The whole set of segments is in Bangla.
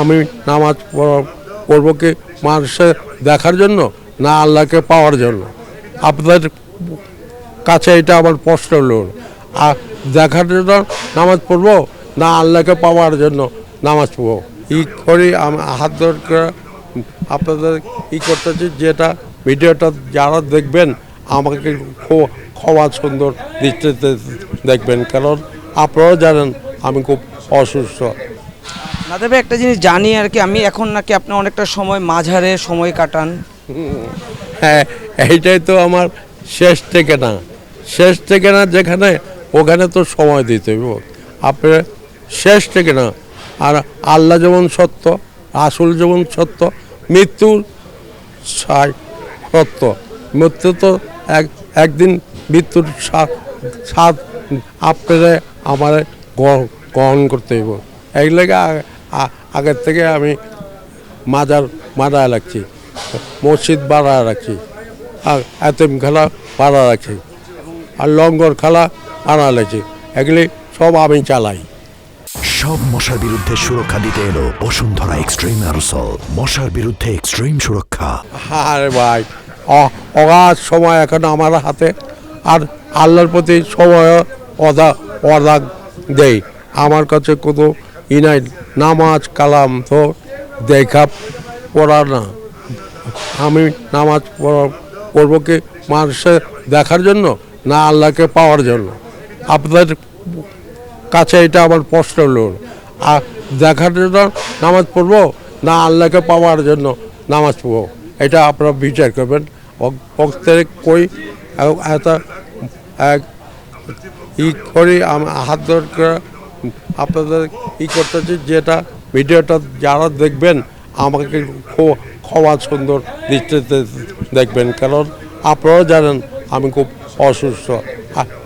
আমি নামাজ পড়ব কি মানুষের দেখার জন্য না আল্লাহকে পাওয়ার জন্য? আপনাদের কাছে এটা আমার প্রশ্ন হলো, আর দেখার জন্য নামাজ পড়ব না আল্লাহকে পাওয়ার জন্য নামাজ পড়ব? ই করি আমি হাত ধরে আপনাদের করতেছি, যেটা ভিডিওটা যারা দেখবেন আমাকে ক্ষমা সুন্দর দৃষ্টিতে দেখবেন, কারণ আপনারাও জানেন আমি খুব অসুস্থ। নাদের ভাই, একটা জিনিস জানি আর কি, আমি এখন নাকি আপনি অনেকটা সময় মাঝারে সময় কাটান। হ্যাঁ, এইটাই তো আমার শেষ থেকে না যেখানে, ওখানে তো সময় দিতে হবে। আপনার শেষ থেকে না, আর আল্লাহ যেমন সত্য, আসল যেমন সত্য, মৃত্যু সত্য। মৃত্যু তো একদিন মৃত্যুর স্বাদ আপনারা আমার গ্রহণ করতে হইব। এইগুলোকে আগের থেকে আমি মাজার বানায় রাখছি, মসজিদ বানায় রাখছি, আর এতিমখানা বানায় রাখছি, আর লঙ্গর খেলা বানা রাখছি। এগুলি সব আমি চালাই। সব মশার বিরুদ্ধে সুরক্ষা দিতে এলো বসুন্ধরা এক্সট্রিম অ্যারোসল, মশার বিরুদ্ধে এক্সট্রিম সুরক্ষা। আরে ভাই, অগাধ সময় এখন আমার হাতে, আর আল্লাহর প্রতি সময় অদা দেই। আমার কাছে কোনো নাই, নামাজ কালাম তো দেখা পড়া না। আমি নামাজ পড়ব কি মানুষের দেখার জন্য না আল্লাহকে পাওয়ার জন্য? আপনাদের কাছে এটা আমার প্রশ্ন হলো, আর দেখার জন্য নামাজ পড়ব না আল্লাহকে পাওয়ার জন্য নামাজ পড়ব? এটা আপনারা বিচার করবেন। ভক্তের কই এত করি আমি হাত ধরে আপনাদের করতেছি, যেটা ভিডিওটা যারা দেখবেন আমাকে ক্ষমা সুন্দর দৃষ্টিতে দেখবেন, কারণ আপনারাও জানেন আমি খুব অসুস্থ।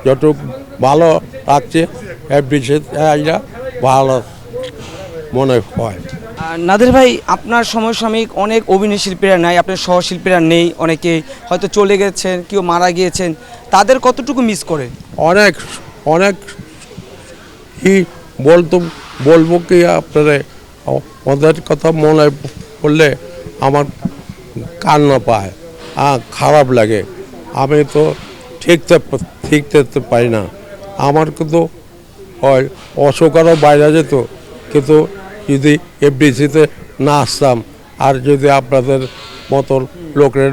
যতটুকু ভালো লাগছে এর বিষয়টা ভালো মনে হয়। নাদের ভাই, আপনার সমসাময়িক অনেক অভিনয় শিল্পীরা নাই, আপনার সহশিল্পীরা নেই, অনেকে হয়তো চলে গেছেন, কেউ মারা গিয়েছেন, তাদের কতটুকু মিস করে? অনেক কি বলবো কি আপনারা, ওদের কথা মনে পড়লে আমার কান্না পায়, খারাপ লাগে। আমি তো ঠিকতে পারি না। আমার কিন্তু অসুখ আরও বাইরে যেত, কিন্তু যদি এফডিসিতে না আসতাম, আর যদি আপনাদের মতন লোকের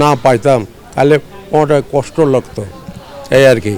না পাইতাম, তাহলে অনেক কষ্ট লাগতো, এই আর কি।